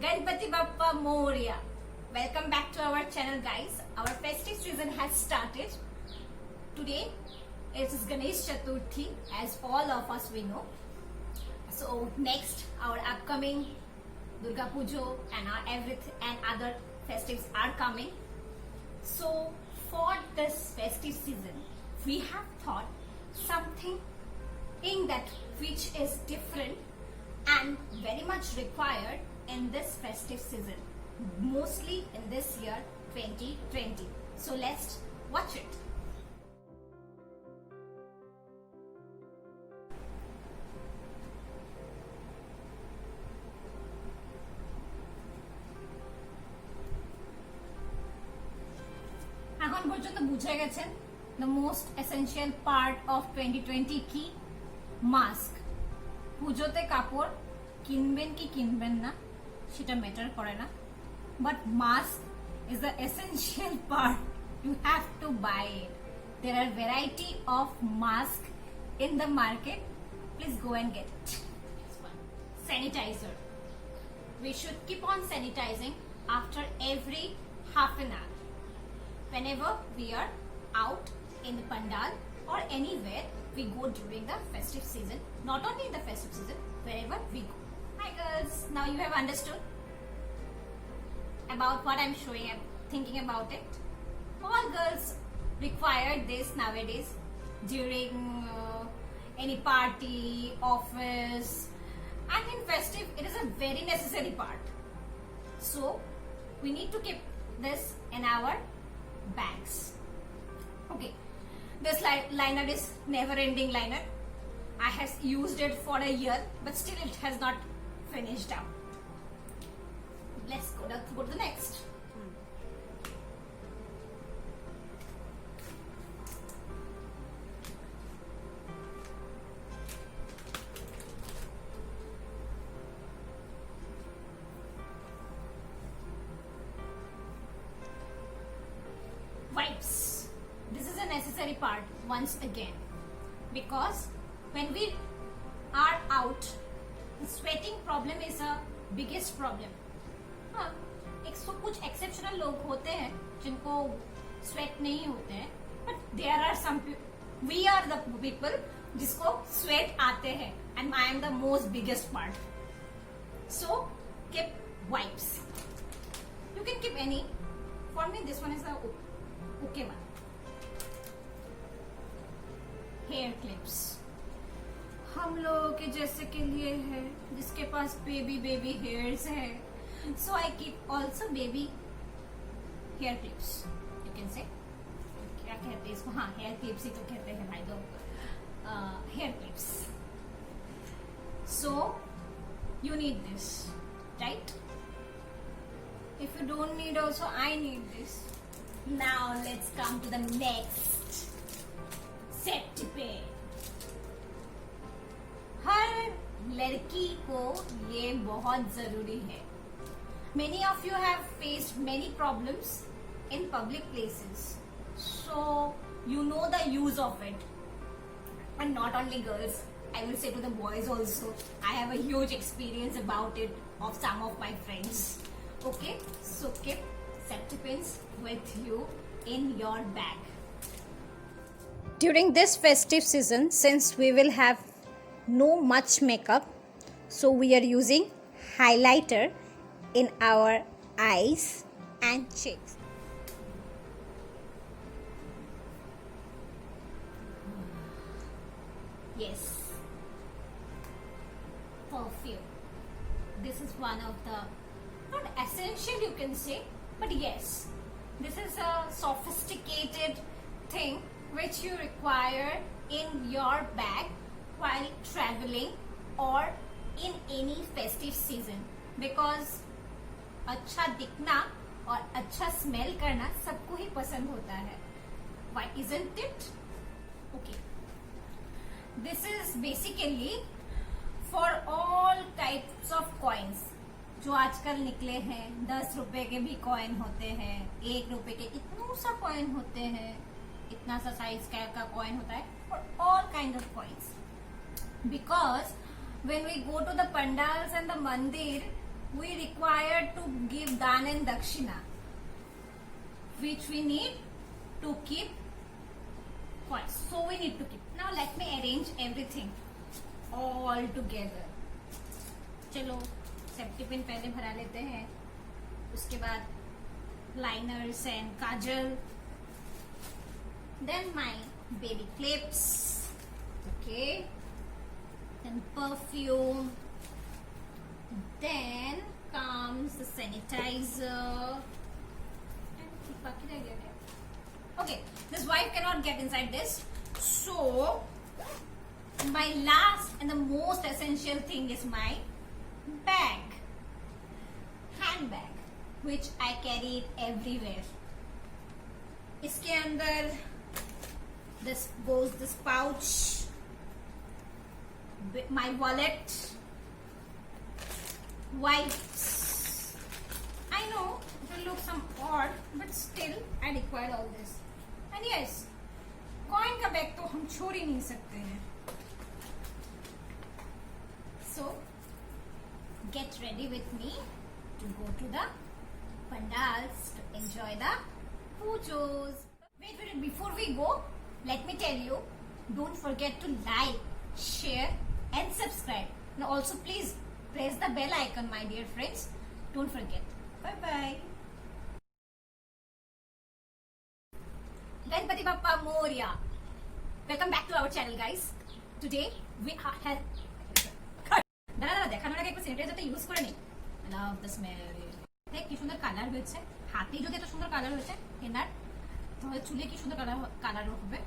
Ganpati Bappa Moria. Welcome back to our channel, guys. Our festive season has started. Today it is Ganesh Chaturthi, as all of us we know. So next, our upcoming Durga Pujo and everything and other festives are coming. So for this festive season, we have thought something in that which is different and very much required in this festive season, mostly in this year 2020. So let's watch it. এখন পর্যন্ত বুঝে গেছেন the most essential part of 2020 কি mask. পুজোতে কাপড় কিনবেন কি কিনবেন না সেটা ম্যাটার করে না, but mask is the essential part. You have to buy it. There are variety of mask in the market. Please go and get it. Sanitizer. We should keep on sanitizing after every half an hour. Whenever we are out in the pandal or anywhere we go during the festive season, not only in the festive season, wherever we go. Hi girls, now you have understood about what I'm showing and thinking about it. All girls require this nowadays during any party, office, and in festive it is a very necessary part. So we need to keep this in our bags. Okay, this liner is never ending liner. I have used it for a year, but still it has not finished out. Let's go to the next. Wipes. This is a necessary part once again, because when we are out, sweating problem is a biggest problem. हाँ, कुछ exceptional लोग होते हैं जिनको sweat नहीं होते हैं, but there are some we are the people जिसको sweat आते हैं, and I am the most biggest part. So keep wipes. You can keep any. For me, this one is the okay one. Hair clips. हम लोगों के जैसे के लिए है जिसके पास बेबी हेयर्स है, so I keep also baby hair clips. You can say क्या कहते हैं इसको? हाँ, hair clips ही तो कहते हैं भाई लोग. Hair clips. So you need this, right? If you don't need also, I need this. Now let's come to the next. Safety pin. हर लड़की को ये बहुत जरूरी है. Many of you have faced many problems in public places, so you know the use of it. And not only girls, I will say to the boys also. I have a huge experience about it of some of my friends. Okay, so keep safety pins with you in your bag. During this festive season, since we will have no much makeup, so we are using highlighter in our eyes and cheeks. Yes, perfume. This is one of the, not essential you can say, but yes, this is a sophisticated thing which you require in your bag while traveling or in any festive season, because अच्छा दिखना और अच्छा smell करना सबको ही पसंद होता है. Why isn't it? Okay, this is basically for all types of coins जो आजकल निकले हैं. 10 रुपए के भी कॉइन होते हैं, 1 रुपए के इतना सा कॉइन होते हैं, इतना सा साइज का कॉइन होता है, for all kind of coins. Because when we go to the pandals and the mandir, we require to give dan and dakshina, which we need to keep first. So we need to keep. Now let me arrange everything all together. चलो safety pin पहले भरा लेते हैं, उसके बाद liners and Kajal, then my baby clips, okay, then perfume, then comes the sanitizer, and बाकी रह गया क्या? Okay, this wife cannot get inside this, so my last and the most essential thing is my bag, handbag, which I carry it everywhere. इसके अंदर this goes this pouch, my wallet, wipes. I know it will look some odd, but still I require all this. And yes, coin का bag तो हम छोड़ ही नहीं सकते हैं. So get ready with me to go to the pandals to enjoy the pujos. Wait, before we go, let me tell you, don't forget to like, share and subscribe. Now also please press the bell icon, my dear friends. Don't forget. Bye bye. Ganpati Bappa Moria. Welcome back to our channel, guys. Today we have দাদা দেখানোর আগে একটু স্যানিটাইজারটা use করে নিই। Love the smell. দেখ কি সুন্দর colour হয়েছে, হাতে যদি এত সুন্দর কালার হয়েছে এনার, তাহলে চুলে কি সুন্দর কালার হবে।